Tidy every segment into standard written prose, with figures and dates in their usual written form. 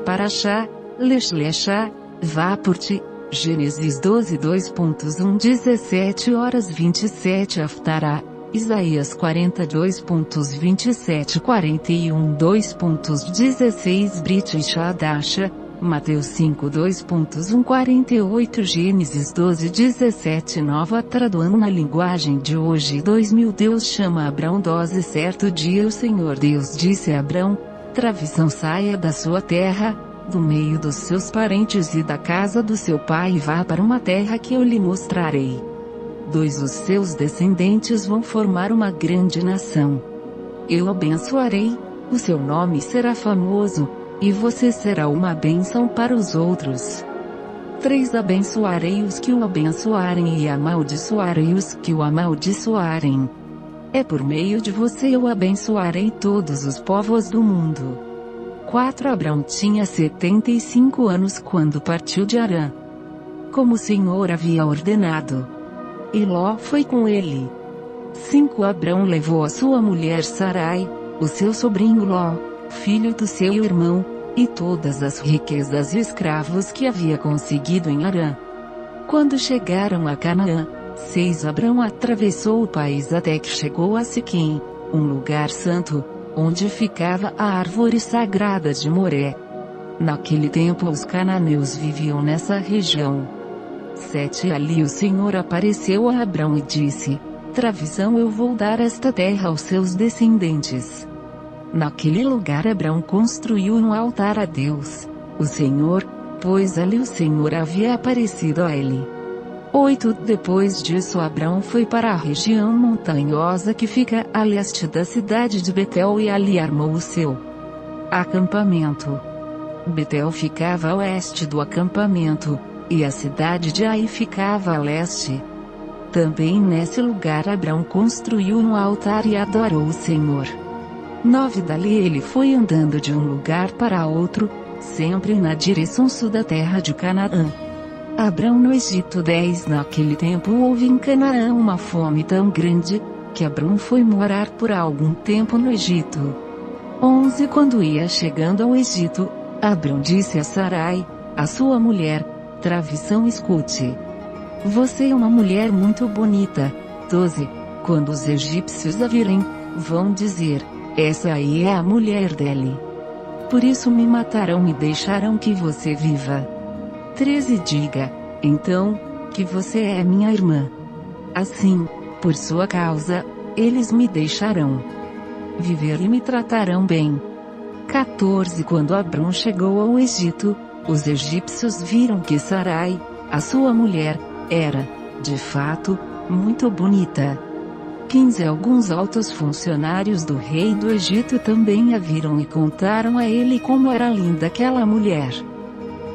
Parashá, Lech Lechá, Vapurt, Gênesis 12 2.1 17 horas 27 Haftará, Isaías 42.27 41 2.16 Brit Shadasha, Mateus 5 2.1 48 Gênesis 12 17 Nova Tradução na linguagem de hoje 2000 Deus chama Abrão dose certo dia o Senhor Deus disse a Abrão, Travisão saia da sua terra, do meio dos seus parentes e da casa do seu pai e vá para uma terra que eu lhe mostrarei. 2 Os seus descendentes vão formar uma grande nação. Eu abençoarei, o seu nome será famoso, e você será uma bênção para os outros. 3 Abençoarei os que o abençoarem e amaldiçoarei os que o amaldiçoarem. É por meio de você eu abençoarei todos os povos do mundo. 4 Abrão tinha 75 anos quando partiu de Harã, como o Senhor havia ordenado. E Ló foi com ele. 5 Abrão levou a sua mulher Sarai, o seu sobrinho Ló, filho do seu irmão, e todas as riquezas e escravos que havia conseguido em Harã. Quando chegaram a Canaã, 6 Abrão atravessou o país até que chegou a Siquém, um lugar santo, onde ficava a árvore sagrada de Moré. Naquele tempo os cananeus viviam nessa região. 7 Ali o Senhor apareceu a Abrão e disse, Travisão eu vou dar esta terra aos seus descendentes. Naquele lugar Abrão construiu um altar a Deus, o Senhor, pois ali o Senhor havia aparecido a ele. 8 Depois disso Abrão foi para a região montanhosa que fica a leste da cidade de Betel e ali armou o seu acampamento. Betel ficava a oeste do acampamento, e a cidade de Ai ficava a leste. Também nesse lugar Abrão construiu um altar e adorou o Senhor. 9 Dali ele foi andando de um lugar para outro, sempre na direção sul da terra de Canaã. Abrão no Egito 10 Naquele tempo houve em Canaã uma fome tão grande, que Abrão foi morar por algum tempo no Egito. 11 Quando ia chegando ao Egito, Abrão disse a Sarai, a sua mulher, Travisão escute. Você é uma mulher muito bonita. 12 Quando os egípcios a virem, vão dizer, essa aí é a mulher dele. Por isso me matarão e deixarão que você viva. 13 Diga, então, que você é minha irmã. Assim, por sua causa, eles me deixarão viver e me tratarão bem. 14 Quando Abrão chegou ao Egito, os egípcios viram que Sarai, a sua mulher, era, de fato, muito bonita. 15 Alguns altos funcionários do rei do Egito também a viram e contaram a ele como era linda aquela mulher.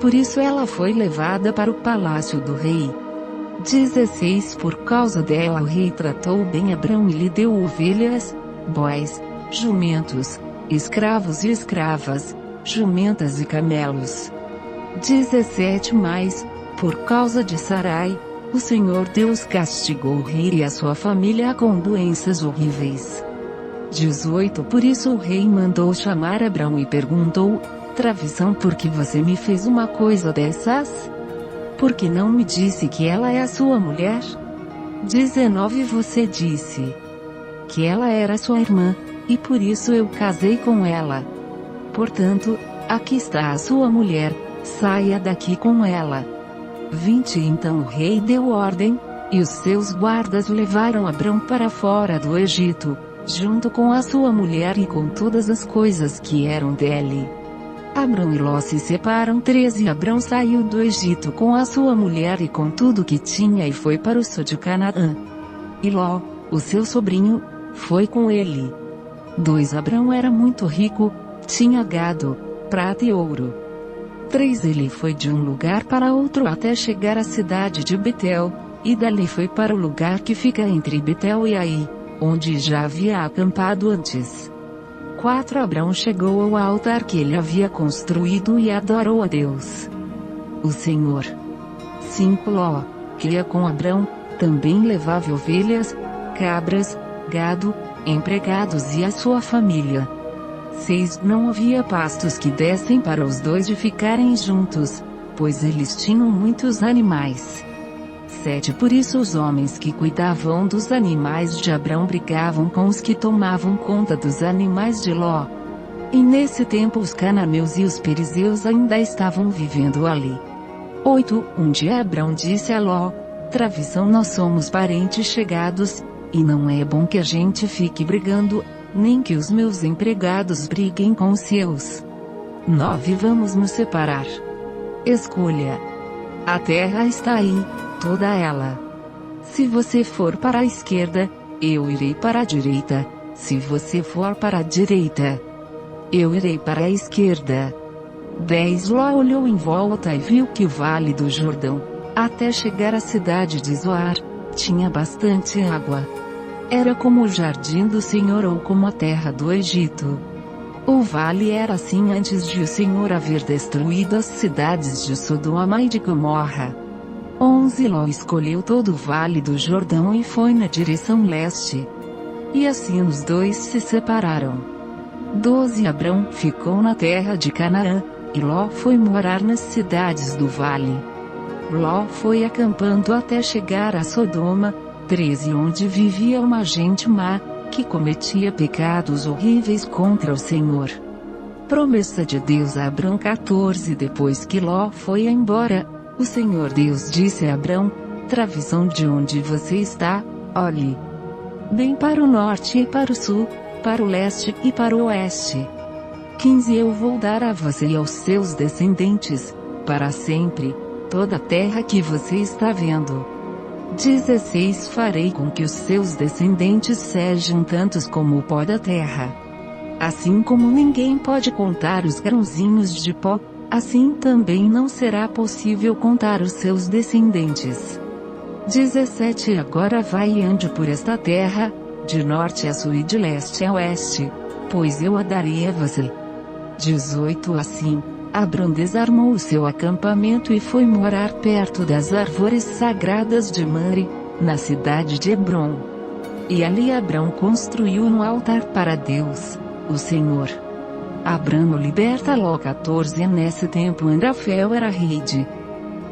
Por isso ela foi levada para o palácio do rei. 16 Por causa dela o rei tratou bem Abrão e lhe deu ovelhas, bois, jumentos, escravos e escravas, jumentas e camelos. 17 Mas, por causa de Sarai, o Senhor Deus castigou o rei e a sua família com doenças horríveis. 18 Por isso o rei mandou chamar Abrão e perguntou, Travisão, por que você me fez uma coisa dessas? Por que não me disse que ela é a sua mulher? 19 Você disse que ela era sua irmã, e por isso eu casei com ela. Portanto, aqui está a sua mulher, saia daqui com ela. 20 Então o rei deu ordem, e os seus guardas levaram Abrão para fora do Egito, junto com a sua mulher e com todas as coisas que eram dele. Abrão e Ló se separam. 13 Abrão saiu do Egito com a sua mulher e com tudo que tinha e foi para o sul de Canaã. E Ló, o seu sobrinho, foi com ele. 2 Abrão era muito rico, tinha gado, prata e ouro. 3 Ele foi de um lugar para outro até chegar à cidade de Betel, e dali foi para o lugar que fica entre Betel e Ai, onde já havia acampado antes. 4 Abrão chegou ao altar que ele havia construído e adorou a Deus, o Senhor. 5 Ló, que ia com Abrão, também levava ovelhas, cabras, gado, empregados e a sua família. 6. Não havia pastos que dessem para os dois de ficarem juntos, pois eles tinham muitos animais. 7. Por isso os homens que cuidavam dos animais de Abrão brigavam com os que tomavam conta dos animais de Ló. E nesse tempo os cananeus e os perizeus ainda estavam vivendo ali. 8. Um dia Abrão disse a Ló: Travissão, nós somos parentes chegados, e não é bom que a gente fique brigando, nem que os meus empregados briguem com os seus. 9. Vamos nos separar. Escolha. A terra está aí, toda ela. Se você for para a esquerda, eu irei para a direita. Se você for para a direita, eu irei para a esquerda. 10. Ló olhou em volta e viu que o vale do Jordão, até chegar à cidade de Zoar, tinha bastante água. Era como o jardim do Senhor ou como a terra do Egito. O vale era assim antes de o Senhor haver destruído as cidades de Sodoma e de Gomorra. 11. Ló escolheu todo o vale do Jordão e foi na direção leste. E assim os dois se separaram. 12. Abrão ficou na terra de Canaã, e Ló foi morar nas cidades do vale. Ló foi acampando até chegar a Sodoma. 13. Onde vivia uma gente má, que cometia pecados horríveis contra o Senhor. Promessa de Deus a Abrão. 14. Depois que Ló foi embora, o Senhor Deus disse a Abrão: Travissão, de onde você está, olhe bem para o norte e para o sul, para o leste e para o oeste. 15. Eu vou dar a você e aos seus descendentes, para sempre, toda a terra que você está vendo. 16. Farei com que os seus descendentes sejam tantos como o pó da terra. Assim como ninguém pode contar os grãozinhos de pó, assim também não será possível contar os seus descendentes. 17. Agora vai e ande por esta terra, de norte a sul e de leste a oeste, pois eu a darei a você. 18. Assim, Abrão desarmou o seu acampamento e foi morar perto das árvores sagradas de Mamre, na cidade de Hebrom. E ali Abrão construiu um altar para Deus, o Senhor. Abrão liberta Ló. 14. Nesse tempo Amrafel era rei de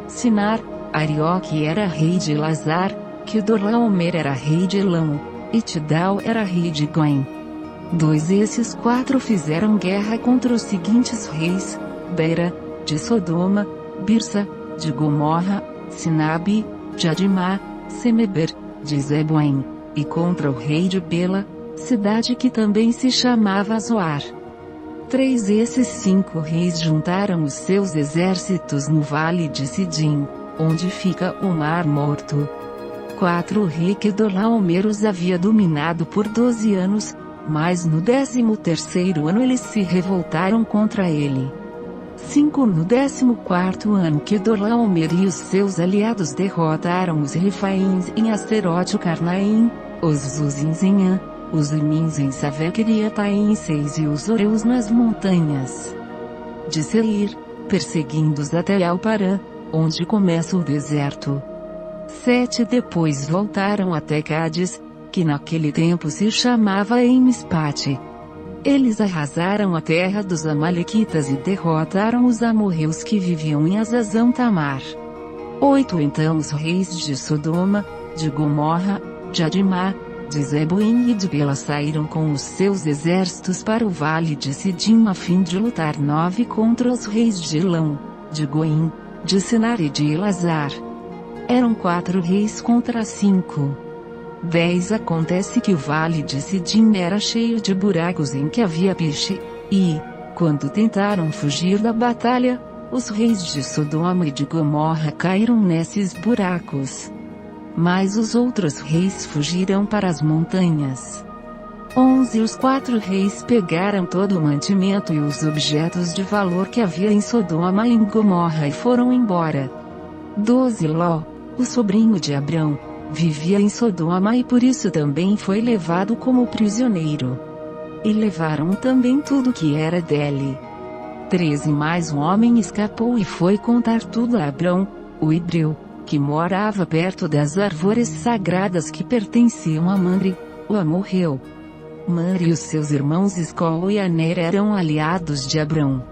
Sinar, Arioque era rei de Lazar, Quedorlaomer era rei de Elão, e Tidal era rei de Goim. 2. Esses 4 fizeram guerra contra os seguintes reis: Bera, de Sodoma, Birsa, de Gomorra, Sinabe, de Adimá, Semeber, de Zeboim, e contra o rei de Bela, cidade que também se chamava Zoar. 3. Esses 5 reis juntaram os seus exércitos no vale de Sidim, onde fica o Mar Morto. 4. O rei Quedorlaomer os havia dominado por 12 anos, mas no 13º ano eles se revoltaram contra ele. 5. No 14º ano Quedorlaomer e os seus aliados derrotaram os Refaíns em Asterote-Carnaim, os Zuzins em An, os Imins em Saveciriataim 6 e os Oreus nas montanhas de Seir, perseguindo-os até Alparã, onde começa o deserto. 7. Depois voltaram até Cádiz, que naquele tempo se chamava Emispate. Eles arrasaram a terra dos amalequitas e derrotaram os amorreus que viviam em Azazão Tamar. 8. Então os reis de Sodoma, de Gomorra, de Adimá, de Zeboim e de Bela saíram com os seus exércitos para o vale de Sidim a fim de lutar. 9. Contra os reis de Elão, de Goim, de Sinar e de Elazar. Eram 4 reis contra 5. 10. Acontece que o vale de Sidim era cheio de buracos em que havia piche, e, quando tentaram fugir da batalha, os reis de Sodoma e de Gomorra caíram nesses buracos. Mas os outros reis fugiram para as montanhas. 11. Os 4 reis pegaram todo o mantimento e os objetos de valor que havia em Sodoma e em Gomorra e foram embora. 12. Ló, o sobrinho de Abrão, vivia em Sodoma e por isso também foi levado como prisioneiro. E levaram também tudo que era dele. 13. Mais um homem escapou e foi contar tudo a Abrão, o hebreu, que morava perto das árvores sagradas que pertenciam a Mamre, o amorreu. Mamre e os seus irmãos Escol e Aner eram aliados de Abrão.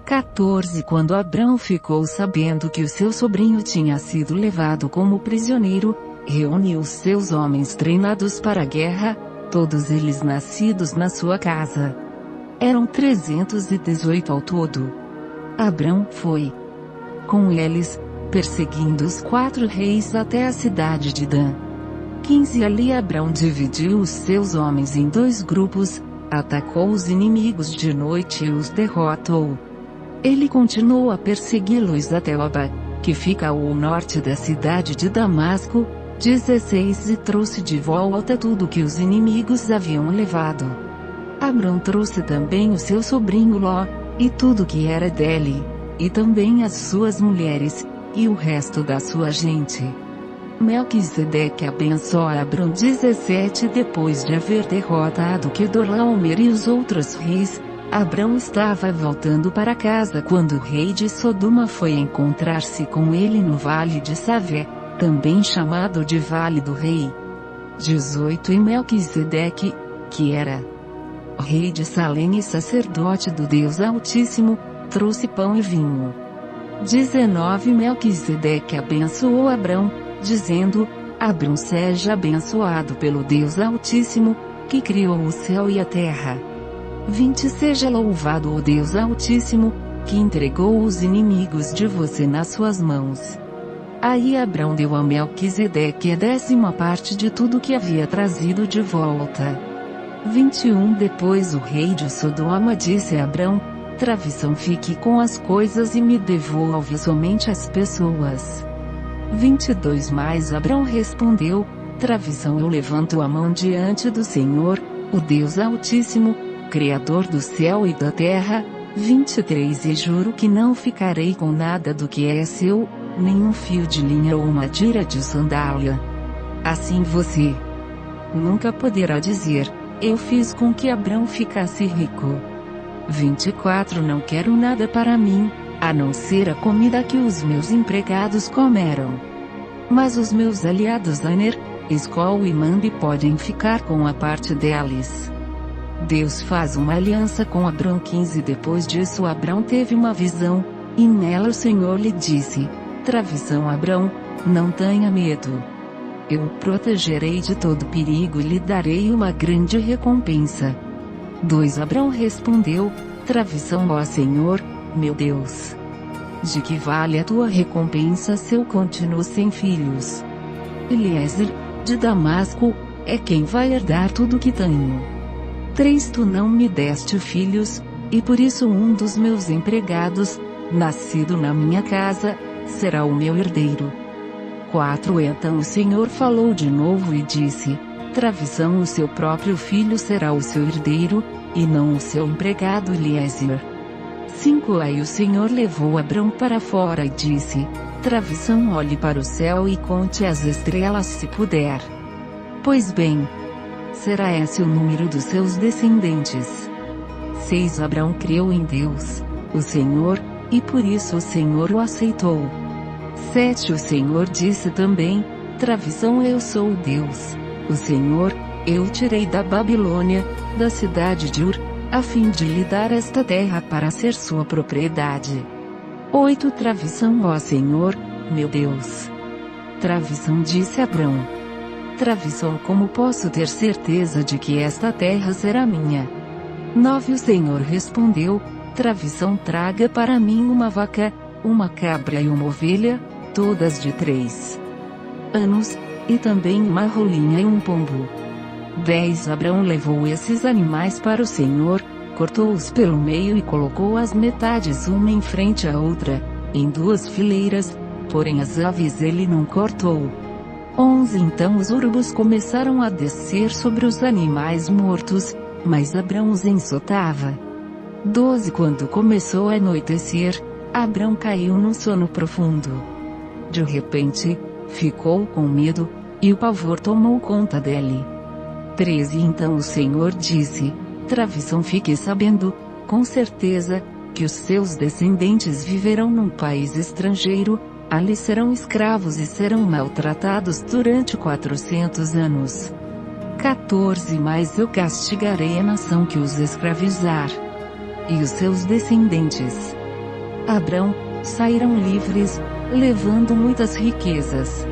14 Quando Abrão ficou sabendo que o seu sobrinho tinha sido levado como prisioneiro, reuniu os seus homens treinados para a guerra, todos eles nascidos na sua casa. Eram 318 ao todo. Abrão foi com eles, perseguindo os 4 reis até a cidade de Dan. 15 Ali Abrão dividiu os seus homens em 2 grupos, atacou os inimigos de noite e os derrotou. Ele continuou a persegui-los até Oba, que fica ao norte da cidade de Damasco. 16 E trouxe de volta tudo que os inimigos haviam levado. Abrão trouxe também o seu sobrinho Ló, e tudo que era dele, e também as suas mulheres, e o resto da sua gente. Melquisedeque abençoou Abrão. 17 Depois de haver derrotado Quedorlaomer e os outros reis, Abrão estava voltando para casa quando o rei de Sodoma foi encontrar-se com ele no vale de Savé, também chamado de Vale do Rei. 18 E Melquisedeque, que era rei de Salém e sacerdote do Deus Altíssimo, trouxe pão e vinho. 19 Melquisedeque abençoou Abrão, dizendo: Abrão seja abençoado pelo Deus Altíssimo, que criou o céu e a terra. 20 Seja louvado o Deus Altíssimo, que entregou os inimigos de você nas suas mãos. Aí Abrão deu a Melquisedeque a 10ª parte de tudo que havia trazido de volta. 21 Depois o rei de Sodoma disse a Abrão: Travição, fique com as coisas e me devolve somente as pessoas. 22 Mas Abrão respondeu: Travição, eu levanto a mão diante do Senhor, o Deus Altíssimo, Criador do céu e da terra. 23 E juro que não ficarei com nada do que é seu, nem um fio de linha ou uma tira de sandália. Assim você nunca poderá dizer: eu fiz com que Abrão ficasse rico. 24 Não quero nada para mim, a não ser a comida que os meus empregados comeram. Mas os meus aliados Aner, Escol e Mamre podem ficar com a parte deles. Deus faz uma aliança com Abrão. 15 Depois disso Abrão teve uma visão, e nela o Senhor lhe disse: Travição, Abrão, não tenha medo. Eu o protegerei de todo perigo e lhe darei uma grande recompensa. 2 Abrão respondeu: Travição, ó Senhor, meu Deus. De que vale a tua recompensa se eu continuo sem filhos? Eliezer, de Damasco, é quem vai herdar tudo que tenho. 3 Tu não me deste filhos, e por isso um dos meus empregados, nascido na minha casa, será o meu herdeiro. 4 Então o Senhor falou de novo e disse: Travição, o seu próprio filho será o seu herdeiro, e não o seu empregado Eliezer. 5 Aí o Senhor levou Abrão para fora e disse: Travição, olhe para o céu e conte as estrelas se puder. Pois bem, será esse o número dos seus descendentes. 6 Abrão creu em Deus, o Senhor, e por isso o Senhor o aceitou. 7 O Senhor disse também: Travição, eu sou o Deus, o Senhor, eu o tirei da Babilônia, da cidade de Ur, a fim de lhe dar esta terra para ser sua propriedade. 8 Travição, ó Senhor, meu Deus. Travição, disse Abrão: Travição, como posso ter certeza de que esta terra será minha? 9 O Senhor respondeu: Travição, traga para mim uma vaca, uma cabra e uma ovelha, todas de 3 anos, e também uma rolinha e um pombo. 10 Abrão levou esses animais para o Senhor, cortou-os pelo meio e colocou as metades uma em frente à outra, em 2 fileiras, porém as aves ele não cortou. 11 Então os urubus começaram a descer sobre os animais mortos, mas Abrão os enxotava. 12 Quando começou a anoitecer, Abrão caiu num sono profundo. De repente, ficou com medo, e o pavor tomou conta dele. 13 Então o Senhor disse: Travição, fique sabendo, com certeza, que os seus descendentes viverão num país estrangeiro, ali serão escravos e serão maltratados durante 400 anos. 14 Mas eu castigarei a nação que os escravizar, e os seus descendentes, Abrão, sairão livres, levando muitas riquezas.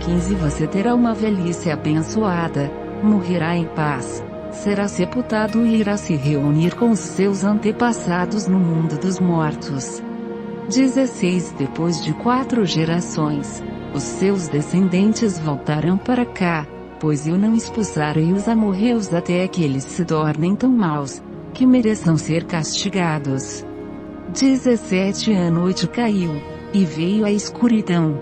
15 Você terá uma velhice abençoada, morrerá em paz, será sepultado e irá se reunir com os seus antepassados no mundo dos mortos. 16 Depois de 4 gerações, os seus descendentes voltarão para cá, pois eu não expulsarei os amorreus até que eles se tornem tão maus, que mereçam ser castigados. 17 A noite caiu, e veio a escuridão.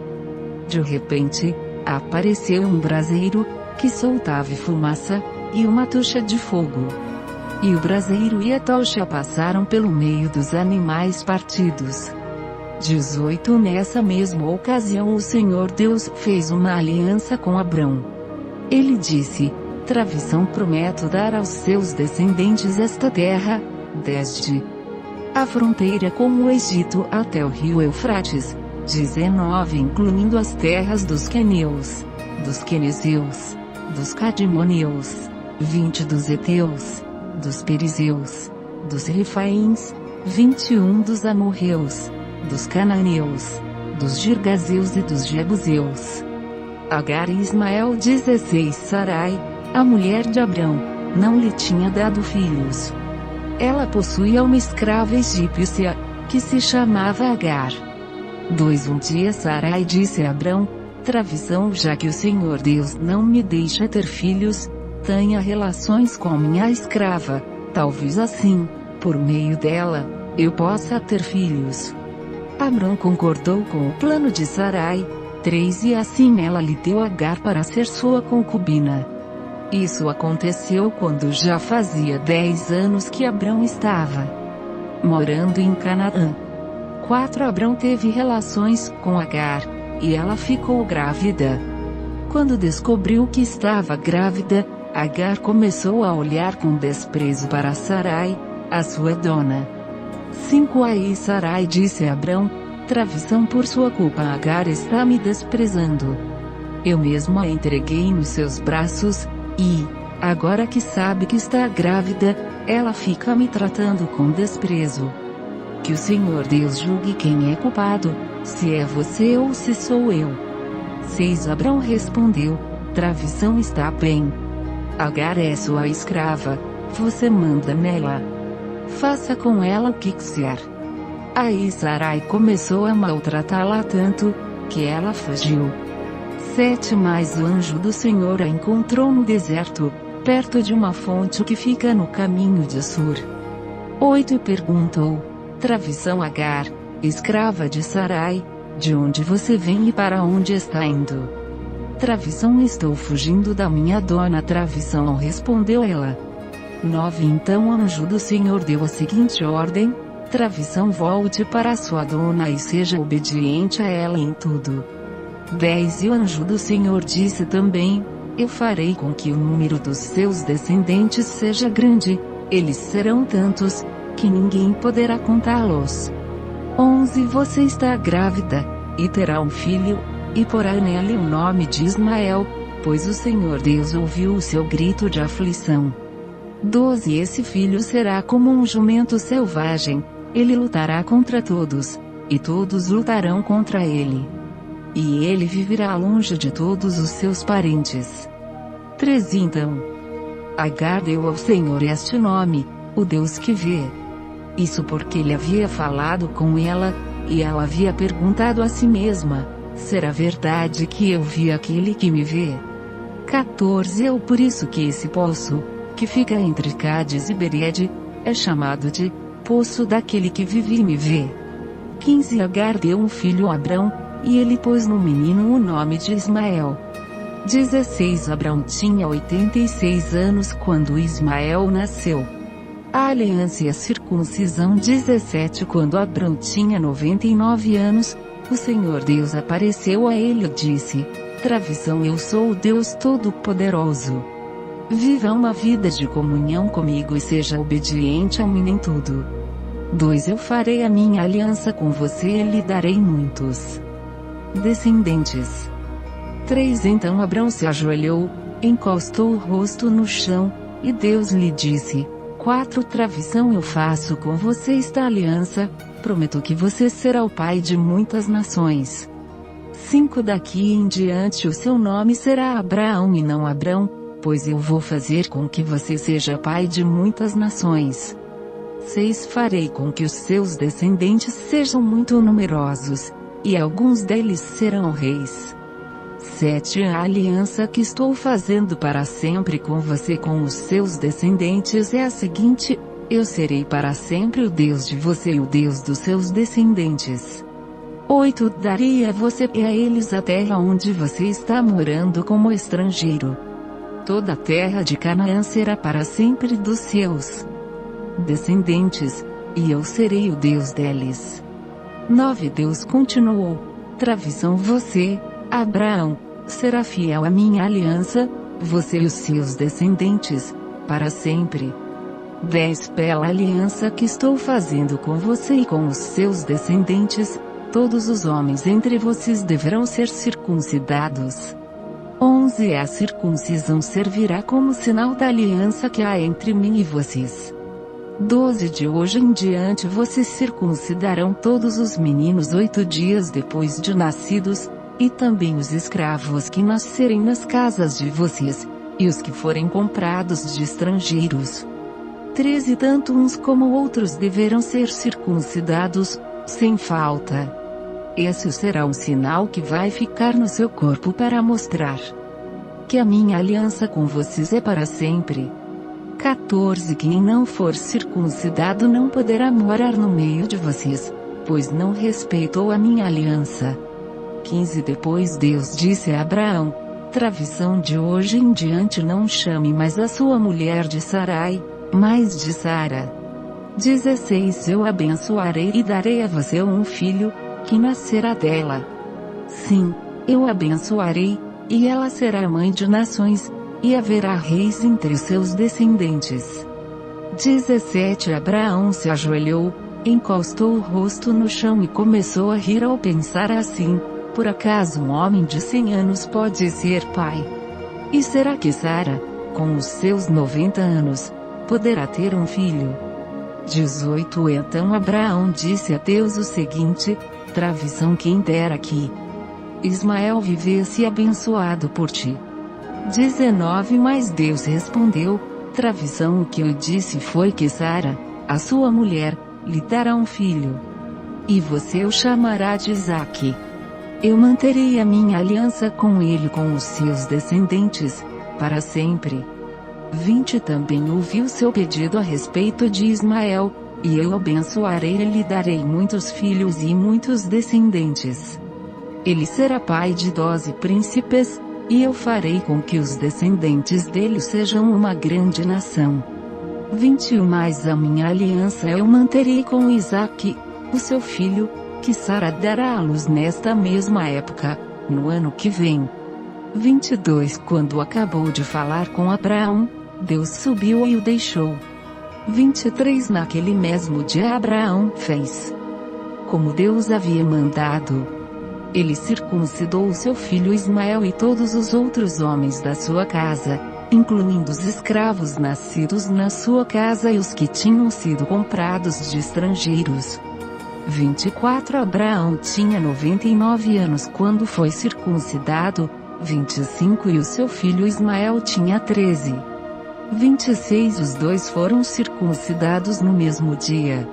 De repente, apareceu um braseiro, que soltava fumaça, e uma tocha de fogo. E o braseiro e a tocha passaram pelo meio dos animais partidos. 18 Nessa mesma ocasião o Senhor Deus fez uma aliança com Abrão. Ele disse: Travição prometo dar aos seus descendentes esta terra, desde a fronteira com o Egito até o rio Eufrates. 19 Incluindo as terras dos queneus, dos quenezeus, dos cadmoneus. 20 Dos heteus, dos perizeus, dos refaíns. 21 Dos amorreus, dos cananeus, dos girgazeus e dos jebuseus. Agar e Ismael. 16 Sarai, a mulher de Abrão, não lhe tinha dado filhos. Ela possuía uma escrava egípcia, que se chamava Agar. 2 Um dia Sarai disse a Abrão: Travição, já que o Senhor Deus não me deixa ter filhos, tenha relações com minha escrava, talvez assim, por meio dela, eu possa ter filhos. Abrão concordou com o plano de Sarai. 3 E assim ela lhe deu Agar para ser sua concubina. Isso aconteceu quando já fazia 10 anos que Abrão estava morando em Canaã. 4 Abrão teve relações com Agar, e ela ficou grávida. Quando descobriu que estava grávida, Agar começou a olhar com desprezo para Sarai, a sua dona. 5 Aí Sarai disse a Abrão: Travição, por sua culpa Agar está me desprezando. Eu mesmo a entreguei nos seus braços, e, agora que sabe que está grávida, ela fica me tratando com desprezo. Que o Senhor Deus julgue quem é culpado, se é você ou se sou eu. 6 Abrão respondeu: Travição está bem. Agar é sua escrava, você manda nela. Faça com ela o que quiser. Aí Sarai começou a maltratá-la tanto, que ela fugiu. 7 Mas o anjo do Senhor a encontrou no deserto, perto de uma fonte que fica no caminho de Sur. 8 E perguntou: Travição Agar, escrava de Sarai, de onde você vem e para onde está indo? Travição, estou fugindo da minha dona. Travição, respondeu ela. 9 Então o anjo do Senhor deu a seguinte ordem: Travição, volte para sua dona e seja obediente a ela em tudo. 10 E o anjo do Senhor disse também: Eu farei com que o número dos seus descendentes seja grande, eles serão tantos, que ninguém poderá contá-los. 11 Você está grávida, e terá um filho, e porá nele o nome de Ismael, pois o Senhor Deus ouviu o seu grito de aflição. 12 Esse filho será como um jumento selvagem, ele lutará contra todos, e todos lutarão contra ele. E ele viverá longe de todos os seus parentes. 13 Então Agar deu ao Senhor este nome: o Deus que vê. Isso porque ele havia falado com ela, e ela havia perguntado a si mesma: será verdade que eu vi aquele que me vê? 14 É por isso que esse poço, que fica entre Cádiz e Bered, é chamado de Poço daquele que vive e me vê. 15 Agar deu um filho a Abrão, e ele pôs no menino o nome de Ismael. 16 Abrão tinha 86 anos quando Ismael nasceu. A aliança e a circuncisão. 17 Quando Abrão tinha 99 anos, o Senhor Deus apareceu a ele e disse: Travição, eu sou o Deus Todo-Poderoso. Viva uma vida de comunhão comigo e seja obediente a mim em tudo. 2 Eu farei a minha aliança com você e lhe darei muitos descendentes. 3 Então Abrão se ajoelhou, encostou o rosto no chão, e Deus lhe disse: 4 Travessão eu faço com você esta aliança, prometo que você será o pai de muitas nações. 5 Daqui em diante o seu nome será Abraão e não Abrão, pois eu vou fazer com que você seja pai de muitas nações. 6 Farei com que os seus descendentes sejam muito numerosos, e alguns deles serão reis. 7 A aliança que estou fazendo para sempre com você com os seus descendentes é a seguinte: eu serei para sempre o Deus de você e o Deus dos seus descendentes. 8 Darei a você e a eles a terra onde você está morando como estrangeiro. Toda a terra de Canaã será para sempre dos seus descendentes, e eu serei o Deus deles. 9 Deus continuou: Travessão você, Abraão, será fiel à minha aliança, você e os seus descendentes, para sempre. 10 Pela aliança que estou fazendo com você e com os seus descendentes, todos os homens entre vocês deverão ser circuncidados. 11 A circuncisão servirá como sinal da aliança que há entre mim e vocês. 12 De hoje em diante vocês circuncidarão todos os meninos 8 dias depois de nascidos, e também os escravos que nascerem nas casas de vocês, e os que forem comprados de estrangeiros. 13 Tanto uns como outros deverão ser circuncidados, sem falta. Esse será um sinal que vai ficar no seu corpo para mostrar que a minha aliança com vocês é para sempre. 14 Quem não for circuncidado não poderá morar no meio de vocês, pois não respeitou a minha aliança. 15 Depois Deus disse a Abraão: Travessão de hoje em diante não chame mais a sua mulher de Sarai, mas de Sara. 16 Eu abençoarei e darei a você um filho, que nascerá dela. Sim, eu abençoarei, e ela será mãe de nações, e haverá reis entre os seus descendentes. 17 Abraão se ajoelhou, encostou o rosto no chão e começou a rir ao pensar assim: por acaso um homem de 100 anos pode ser pai? E será que Sara, com os seus 90 anos, poderá ter um filho? 18 Então Abraão disse a Deus o seguinte: Travessão quem dera que Ismael vivesse abençoado por ti. 19 Mas Deus respondeu: Travessão o que eu disse foi que Sara, a sua mulher, lhe dará um filho. E você o chamará de Isaque. Eu manterei a minha aliança com ele e com os seus descendentes, para sempre. 20 Também ouvi o seu pedido a respeito de Ismael, e eu abençoarei e lhe darei muitos filhos e muitos descendentes. Ele será pai de 12 príncipes, e eu farei com que os descendentes dele sejam uma grande nação. 21 Mas a minha aliança eu manterei com Isaque, o seu filho, que Sara dará à luz nesta mesma época, no ano que vem. 22 Quando acabou de falar com Abraão, Deus subiu e o deixou. 23 Naquele mesmo dia Abraão fez como Deus havia mandado. Ele circuncidou o seu filho Ismael e todos os outros homens da sua casa, incluindo os escravos nascidos na sua casa e os que tinham sido comprados de estrangeiros. 24 Abraão tinha 99 anos quando foi circuncidado. 25 E o seu filho Ismael tinha 13. 26 Os dois foram circuncidados no mesmo dia.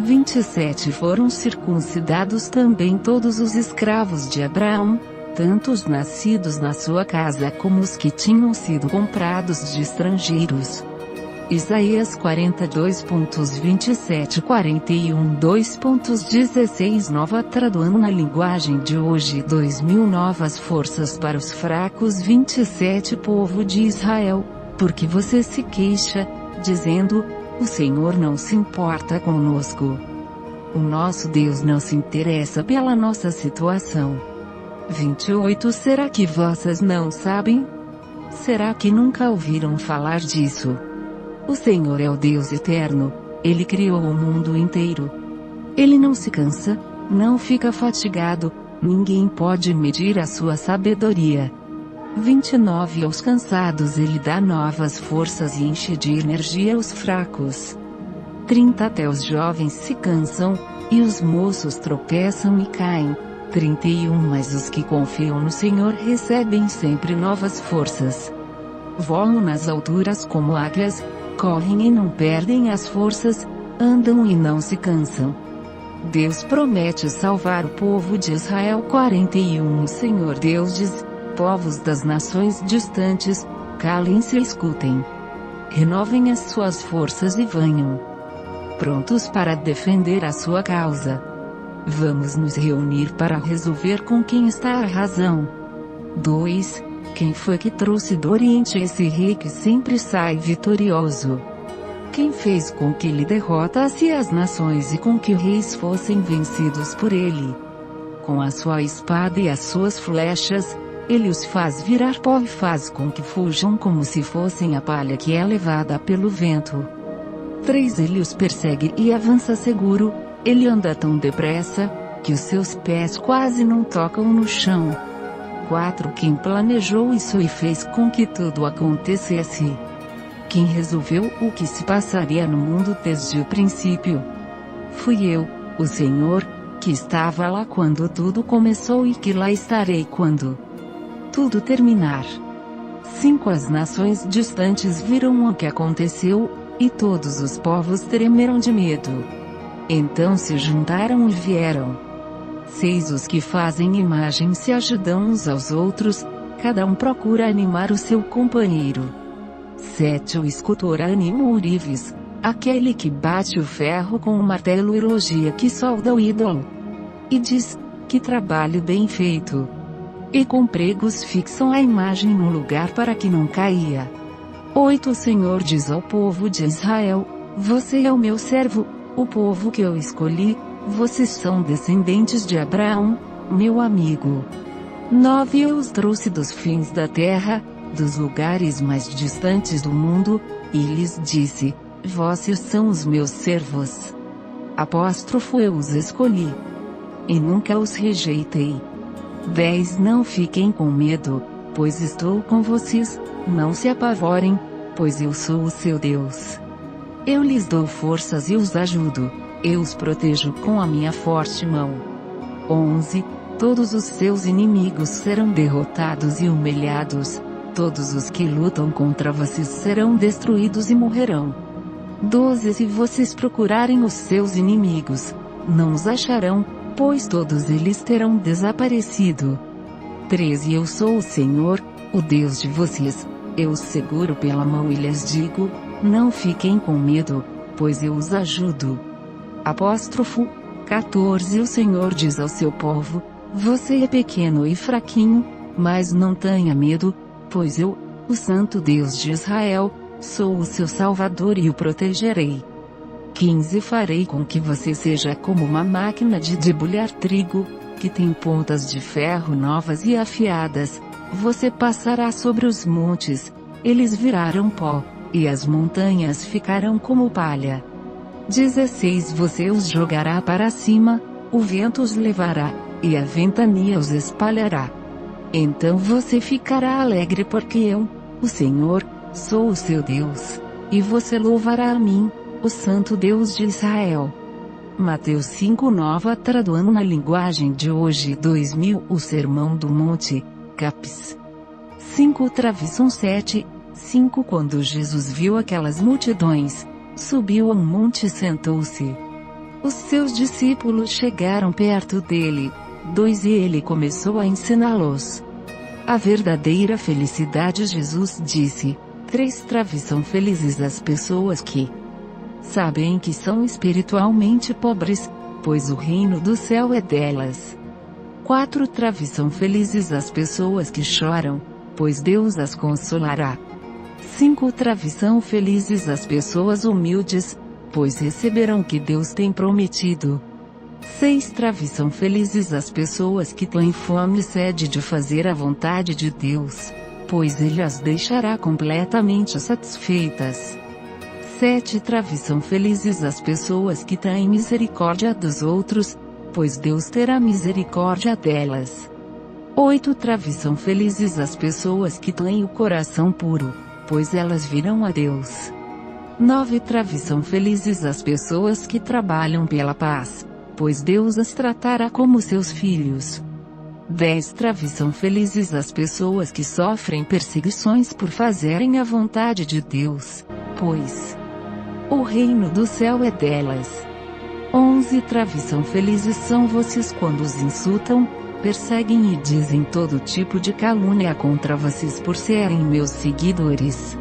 27 Foram circuncidados também todos os escravos de Abraão, tanto os nascidos na sua casa como os que tinham sido comprados de estrangeiros. Isaías 42.27-41 2.16 Nova tradução na linguagem de hoje 2000 Novas forças para os fracos 27 Povo de Israel, porque você se queixa, dizendo: o Senhor não se importa conosco. O nosso Deus não se interessa pela nossa situação. 28 Será que vocês não sabem? Será que nunca ouviram falar disso? O Senhor é o Deus eterno, Ele criou o mundo inteiro. Ele não se cansa, não fica fatigado, ninguém pode medir a sua sabedoria. 29 Aos cansados ele dá novas forças e enche de energia os fracos. 30 Até os jovens se cansam, e os moços tropeçam e caem. 31 Mas os que confiam no Senhor recebem sempre novas forças. Voam nas alturas como águias, correm e não perdem as forças, andam e não se cansam. Deus promete salvar o povo de Israel. 41 O Senhor Deus diz: povos das nações distantes, calem-se e escutem. Renovem as suas forças e venham prontos para defender a sua causa. Vamos nos reunir para resolver com quem está a razão. 2. Quem foi que trouxe do Oriente esse rei que sempre sai vitorioso? Quem fez com que ele derrotasse as nações e com que reis fossem vencidos por ele? Com a sua espada e as suas flechas, ele os faz virar pó e faz com que fujam como se fossem a palha que é levada pelo vento. 3. Ele os persegue e avança seguro, ele anda tão depressa, que os seus pés quase não tocam no chão. 4. Quem planejou isso e fez com que tudo acontecesse? Quem resolveu o que se passaria no mundo desde o princípio? Fui eu, o Senhor, que estava lá quando tudo começou e que lá estarei quando tudo terminar. 5. As nações distantes viram o que aconteceu, e todos os povos tremeram de medo. Então se juntaram e vieram. 6. Os que fazem imagem se ajudam uns aos outros, cada um procura animar o seu companheiro. 7. O escultor anima o ourives, aquele que bate o ferro com o martelo elogia que solda o ídolo. E diz: que trabalho bem feito! E com pregos fixam a imagem no lugar para que não caia. 8. O Senhor diz ao povo de Israel: você é o meu servo, o povo que eu escolhi, vocês são descendentes de Abraão, meu amigo. 9. Eu os trouxe dos fins da terra, dos lugares mais distantes do mundo, e lhes disse: vocês são os meus servos. Eu os escolhi. E nunca os rejeitei. 10. Não fiquem com medo, pois estou com vocês, não se apavorem, pois eu sou o seu Deus. Eu lhes dou forças e os ajudo, eu os protejo com a minha forte mão. 11. Todos os seus inimigos serão derrotados e humilhados, todos os que lutam contra vocês serão destruídos e morrerão. 12. Se vocês procurarem os seus inimigos, não os acharão, pois todos eles terão desaparecido. 13. Eu sou o Senhor, o Deus de vocês, eu os seguro pela mão e lhes digo: não fiquem com medo, pois eu os ajudo. 14. O Senhor diz ao seu povo: você é pequeno e fraquinho, mas não tenha medo, pois eu, o Santo Deus de Israel, sou o seu Salvador e o protegerei. 15. Farei com que você seja como uma máquina de debulhar trigo, que tem pontas de ferro novas e afiadas. Você passará sobre os montes, eles virarão pó, e as montanhas ficarão como palha. 16. Você os jogará para cima, o vento os levará, e a ventania os espalhará. Então você ficará alegre porque eu, o Senhor, sou o seu Deus, e você louvará a mim, o Santo Deus de Israel. Mateus 5. Nova tradução na linguagem de hoje 2000. O Sermão do Monte, Caps. 5. Tradução 7. 5. Quando Jesus viu aquelas multidões, subiu a um monte e sentou-se. Os seus discípulos chegaram perto dele. 2. E ele começou a ensiná-los a verdadeira felicidade. Jesus disse: 3. São felizes as pessoas que sabem que são espiritualmente pobres, pois o reino do céu é delas. 4. São felizes as pessoas que choram, pois Deus as consolará. 5. São felizes as pessoas humildes, pois receberão o que Deus tem prometido. 6. São felizes as pessoas que têm fome e sede de fazer a vontade de Deus, pois Ele as deixará completamente satisfeitas. 7. São felizes as pessoas que têm misericórdia dos outros, pois Deus terá misericórdia delas. 8 São felizes as pessoas que têm o coração puro, pois elas virão a Deus. 9 São felizes as pessoas que trabalham pela paz, pois Deus as tratará como seus filhos. 10 São felizes as pessoas que sofrem perseguições por fazerem a vontade de Deus, pois o reino do céu é delas. 11 São felizes são vocês quando os insultam, perseguem e dizem todo tipo de calúnia contra vocês por serem meus seguidores.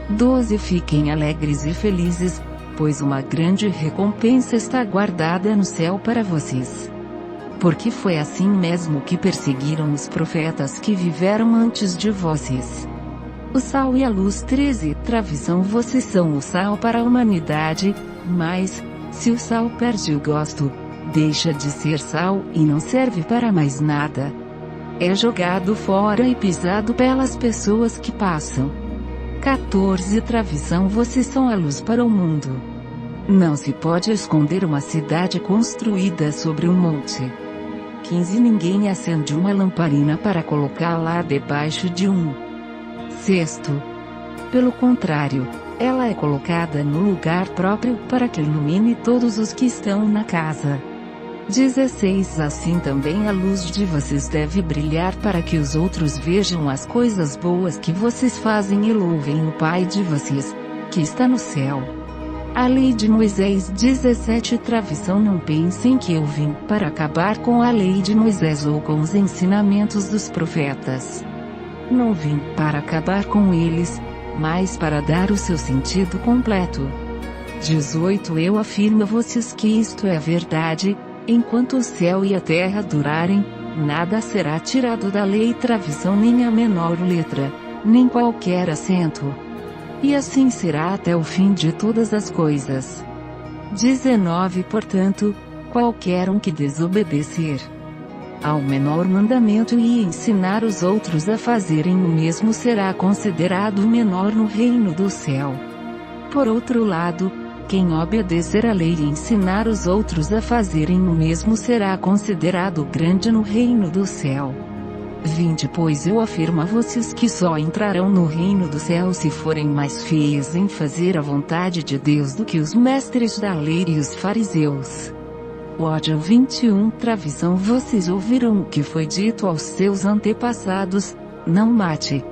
12 Fiquem alegres e felizes, pois uma grande recompensa está guardada no céu para vocês. Porque foi assim mesmo que perseguiram os profetas que viveram antes de vocês. O sal e a luz. 13 Vocês são o sal para a humanidade, mas, se o sal perde o gosto, deixa de ser sal e não serve para mais nada. É jogado fora e pisado pelas pessoas que passam. 14 Vocês são a luz para o mundo. Não se pode esconder uma cidade construída sobre um monte. 15 Ninguém acende uma lamparina para colocá-la debaixo de um cesto. Pelo contrário, ela é colocada no lugar próprio para que ilumine todos os que estão na casa. 16 Assim também a luz de vocês deve brilhar para que os outros vejam as coisas boas que vocês fazem e louvem o Pai de vocês, que está no céu. A lei de Moisés. 17 Não pensem que eu vim para acabar com a lei de Moisés ou com os ensinamentos dos profetas. Não vim para acabar com eles, mas para dar o seu sentido completo. 18 Eu afirmo a vocês que isto é verdade, enquanto o céu e a terra durarem, nada será tirado da lei. Nem a menor letra, nem qualquer acento. E assim será até o fim de todas as coisas. 19 Portanto, qualquer um que desobedecer ao menor mandamento e ensinar os outros a fazerem o mesmo será considerado menor no reino do céu. Por outro lado, quem obedecer à lei e ensinar os outros a fazerem o mesmo será considerado grande no reino do céu. 20 Pois eu afirmo a vocês que só entrarão no reino do céu se forem mais fiéis em fazer a vontade de Deus do que os mestres da lei e os fariseus. Ódio. 21 Vocês ouviram o que foi dito aos seus antepassados: não mate.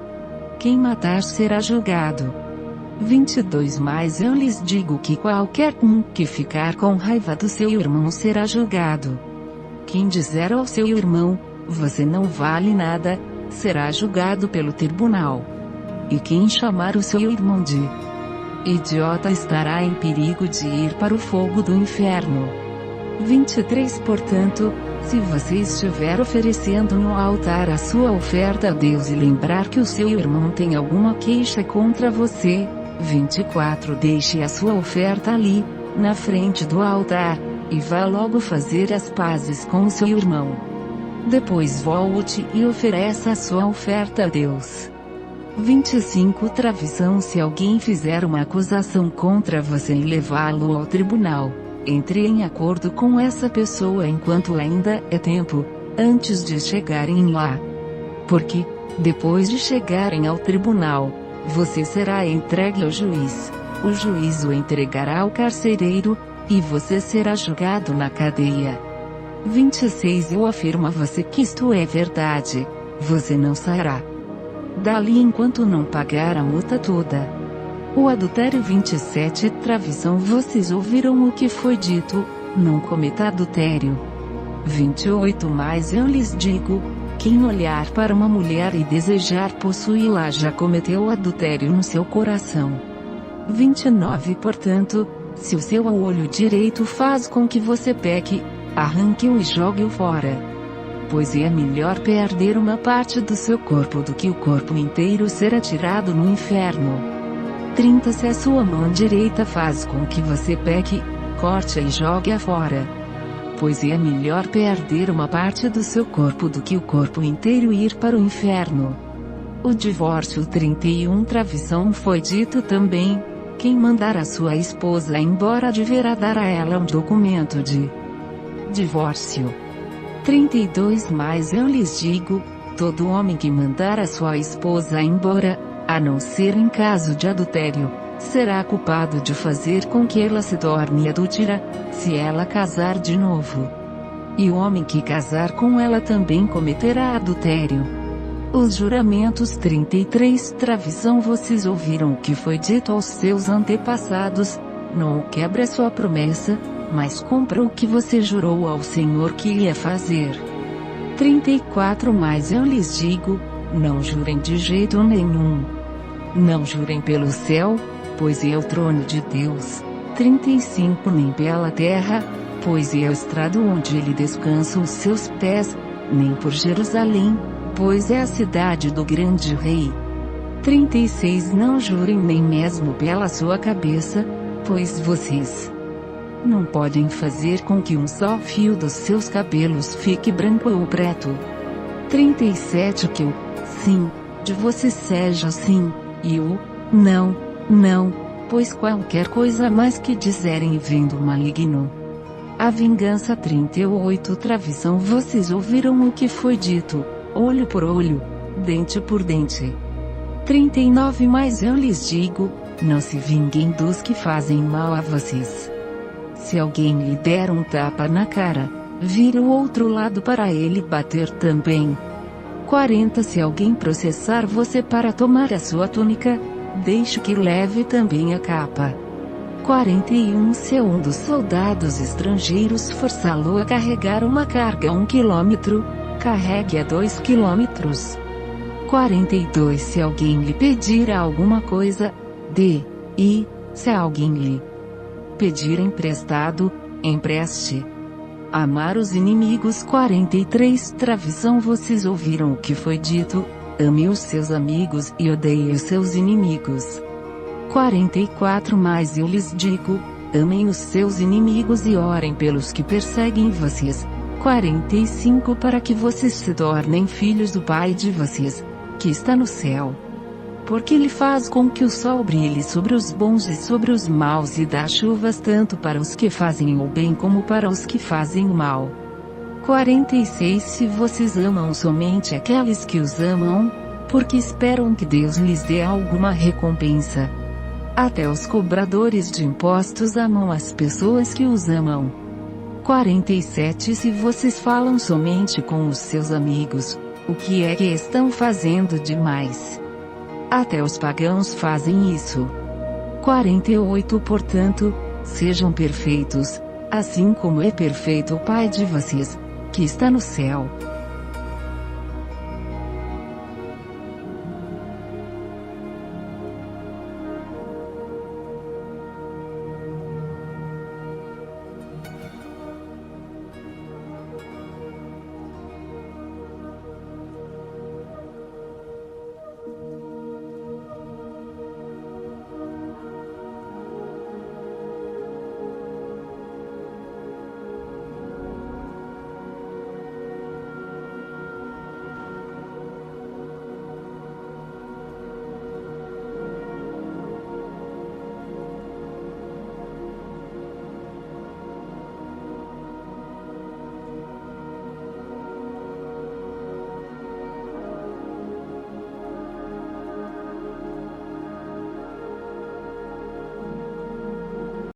Quem matar será julgado. 22 Mas eu lhes digo que qualquer um que ficar com raiva do seu irmão será julgado. Quem dizer ao seu irmão: você não vale nada, será julgado pelo tribunal. E quem chamar o seu irmão de idiota estará em perigo de ir para o fogo do inferno. 23 Portanto, se você estiver oferecendo no altar a sua oferta a Deus e lembrar que o seu irmão tem alguma queixa contra você, 24 Deixe a sua oferta ali, na frente do altar, e vá logo fazer as pazes com o seu irmão. Depois volte e ofereça a sua oferta a Deus. 25 Se alguém fizer uma acusação contra você e levá-lo ao tribunal, entre em acordo com essa pessoa enquanto ainda é tempo, antes de chegarem lá. Porque, depois de chegarem ao tribunal, você será entregue ao juiz, o juiz o entregará ao carcereiro, e você será julgado na cadeia. 26 Eu afirmo a você que isto é verdade, você não sairá dali enquanto não pagar a multa toda. O adultério. 27 Vocês ouviram o que foi dito: não cometa adultério. 28 Mas eu lhes digo, quem olhar para uma mulher e desejar possuí-la já cometeu adultério no seu coração. 29 Portanto, se o seu olho direito faz com que você peque, arranque-o e jogue-o fora. Pois é melhor perder uma parte do seu corpo do que o corpo inteiro ser atirado no inferno. 30 Se a sua mão direita faz com que você peque, corte-a e jogue-a fora. Pois é melhor perder uma parte do seu corpo do que o corpo inteiro ir para o inferno. O divórcio. 31 Foi dito também: quem mandar a sua esposa embora deverá dar a ela um documento de divórcio. 32 Mas eu lhes digo, Todo homem que mandar a sua esposa embora, a não ser em caso de adultério, será culpado de fazer com que ela se torne adúltera, se ela casar de novo. E o homem que casar com ela também cometerá adultério. Os juramentos 33 Tradução Vocês ouviram o que foi dito aos seus antepassados, não quebre a sua promessa, mas cumpra o que você jurou ao Senhor que ia fazer. 34 Mas eu lhes digo, não jurem de jeito nenhum. Não jurem pelo céu, pois é o trono de Deus. 35 Nem pela terra, pois é o estrado onde ele descansa os seus pés, nem por Jerusalém, pois é a cidade do grande rei. 36 Não jurem nem mesmo pela sua cabeça, pois vocês não podem fazer com que um só fio dos seus cabelos fique branco ou preto. 37 Que o sim de vocês seja sim, e o não, não, pois qualquer coisa mais que disserem vem do maligno. A vingança 38 Tradução Vocês ouviram o que foi dito, olho por olho, dente por dente. 39 Mas eu lhes digo, não se vinguem dos que fazem mal a vocês. Se alguém lhe der um tapa na cara, vire o outro lado para ele bater também. 40 Se alguém processar você para tomar a sua túnica, deixe que leve também a capa. 41 Se um dos soldados estrangeiros forçá-lo a carregar uma carga 1 quilômetro, carregue a 2 quilômetros. 42 Se alguém lhe pedir alguma coisa, dê, e, se alguém lhe pedir emprestado, empreste. Amar os inimigos 43 Tradução Vocês ouviram o que foi dito, ame os seus amigos e odeie os seus inimigos. 44 Mas eu lhes digo, amem os seus inimigos e orem pelos que perseguem vocês. 45 Para que vocês se tornem filhos do Pai de vocês, que está no céu. Porque ele faz com que o sol brilhe sobre os bons e sobre os maus e dá chuvas tanto para os que fazem o bem como para os que fazem o mal. 46 Se vocês amam somente aqueles que os amam, porque esperam que Deus lhes dê alguma recompensa. Até os cobradores de impostos amam as pessoas que os amam. 47 Se vocês falam somente com os seus amigos, o que é que estão fazendo demais? Até os pagãos fazem isso. 48 Portanto, sejam perfeitos, assim como é perfeito o Pai de vocês, que está no céu.